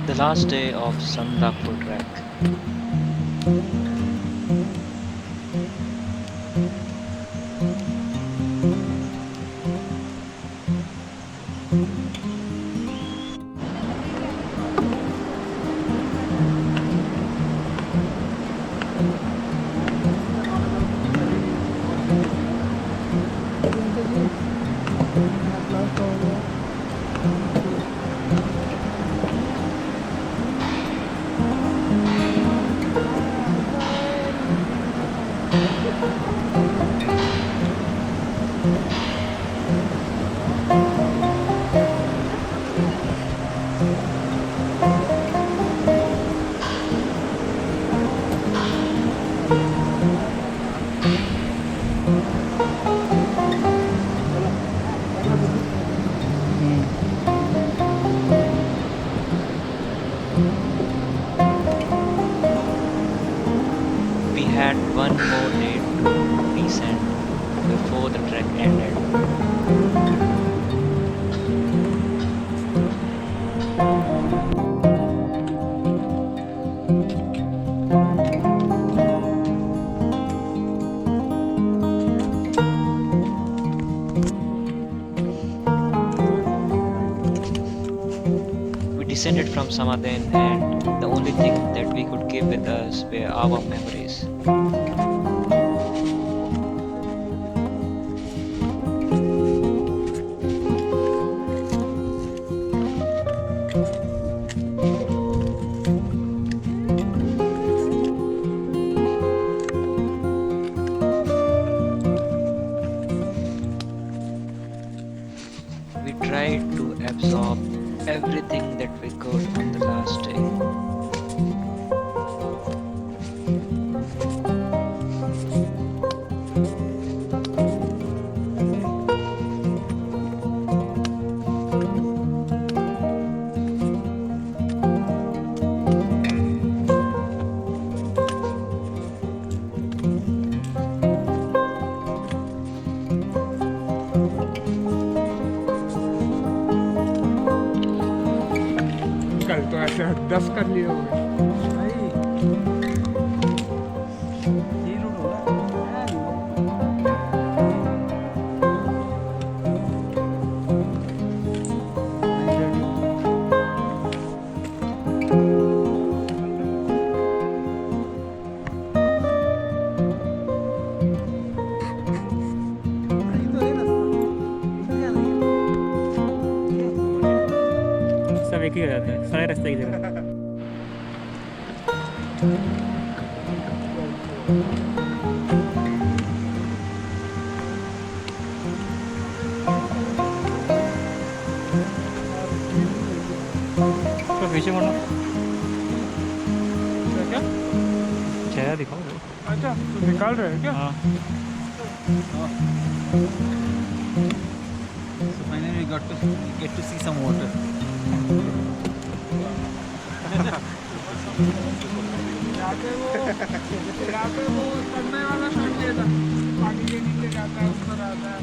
The last day of Sandakphu trek. We had one more day to descend before the trek ended. We descended from Samanden, and the only thing that we could keep with us were our memories. We tried to absorb everything that we could on the last day. कल तो ऐसे 10 कर लिए होंगे। सब एक ही हो जाता है, सारे रास्ते एक जगह। तो पीछे मुड़ना। क्या चेहरा दिखाओ। अच्छा तो निकाल रहे हैं क्या? हाँ। So finally we get to see some water. यहाँ पे वो चढ़ने वाला शॉट लिया था, पानी के नीचे जाता है, ऊपर आता है।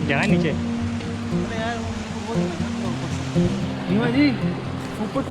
जाना नीचे। नीमा जी ऊपर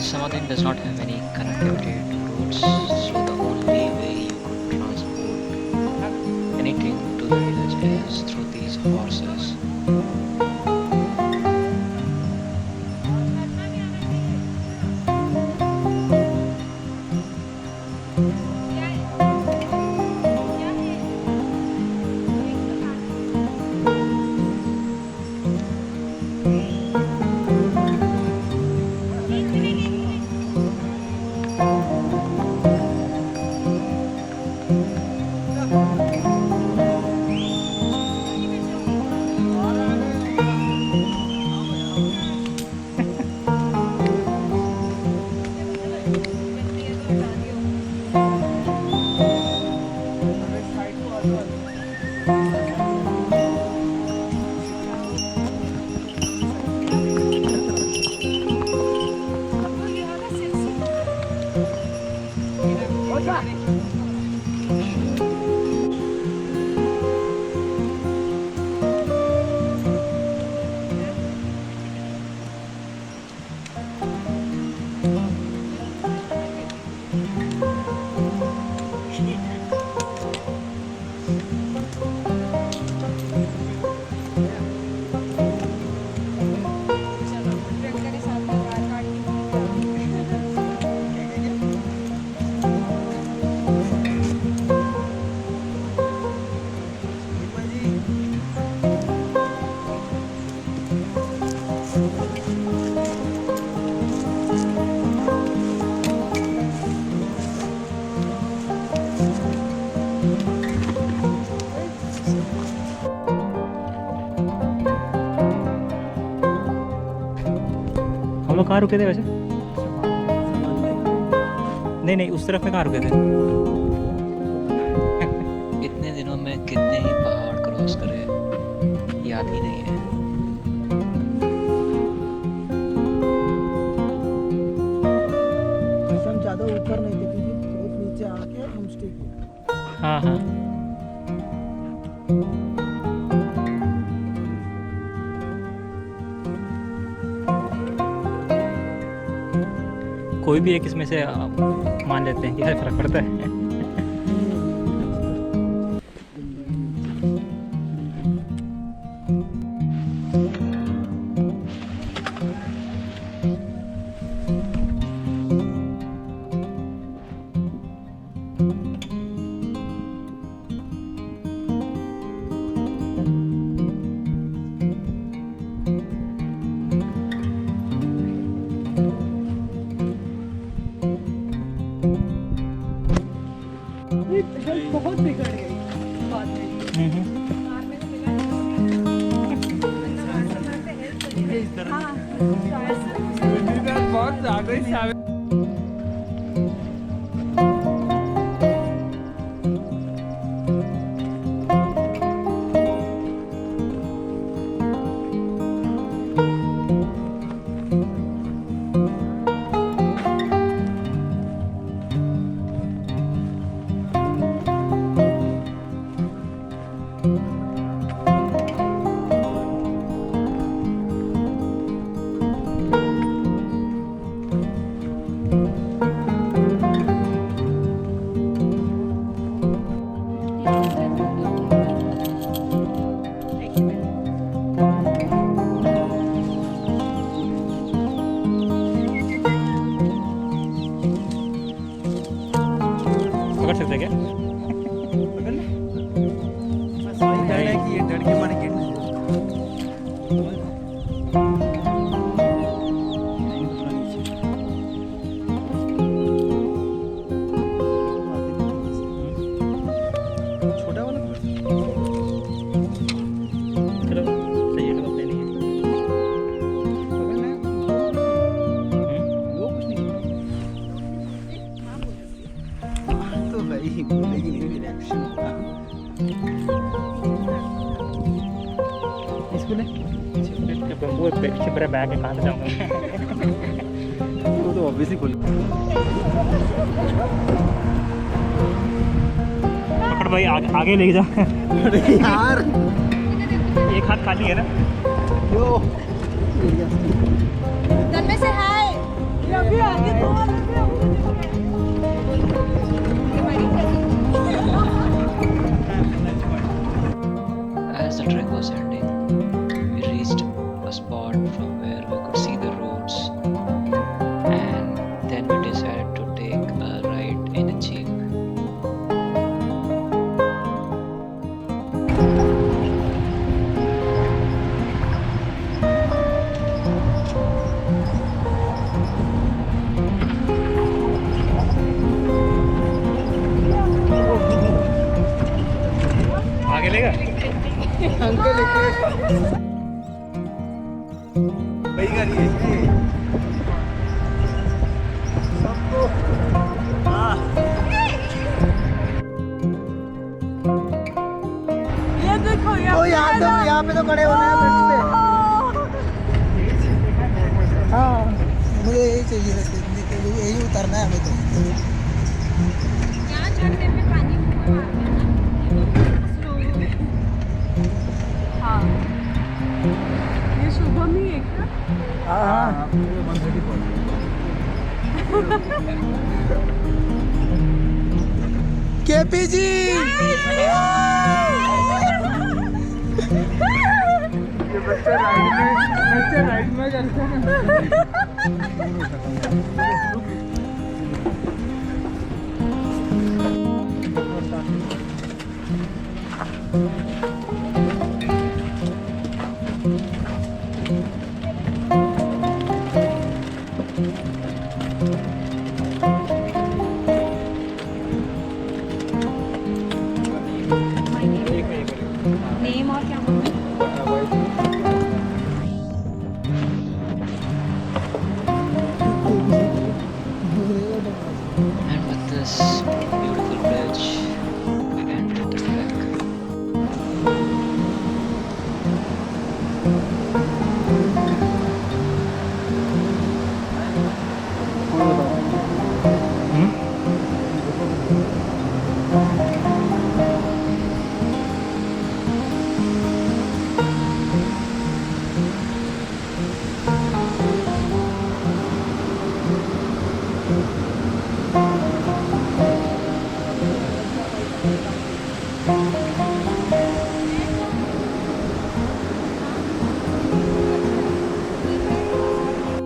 Samanden does not have any connectivity to roads, so the only way you could transport anything to the village is through these horses. वो कहाँ रुके थे वैसे? नहीं नहीं, उस तरफ में कहाँ रुके थे? इतने दिनों में कितने ही पहाड़ क्रॉस करे याद ही नहीं है। हम ज़्यादा ऊपर नहीं थे क्योंकि बहुत नीचे आके हम स्टे किया। हाँ हाँ। कोई भी एक इसमें से मान लेते हैं, क्या फर्क पड़ता है? बहुत बिगड़ गई बाद में। बहुत ज़्यादा ही सावे। पकड़ सकते हैं क्या? छोटा वाला चलो सही है, लोग नहीं है। वो कुछ नहीं तो भाई बोलेगी नहीं, रिएक्शन होगा इसको ले। वो पीछे मेरा बैग है, कहाँ ले जाऊँगा? वो तो ऑब्वियसली खोल। पकड़ भाई, आगे लेके जा। अरे यार एक हाथ खाली है ना? यो तन्मय से हाय। ये अभी आगे तो As the trek was ending, we reached a spot from where we could see the roads, and then we decided to take a ride in a jeep. आगे लेगा? अंकल भाई गाड़ी है सबको। ये देखो ओ यहाँ पे तो खड़े होना है ब्रिज पे। हाँ मुझे यही चाहिए वैसे, यही उतरना है हमें तो। यहाँ चढ़ने पे पानी मुंह में हाँ, ये शुभम ही है क्या? हाँ केपी जी ये बच्चे राइड में करते हैं।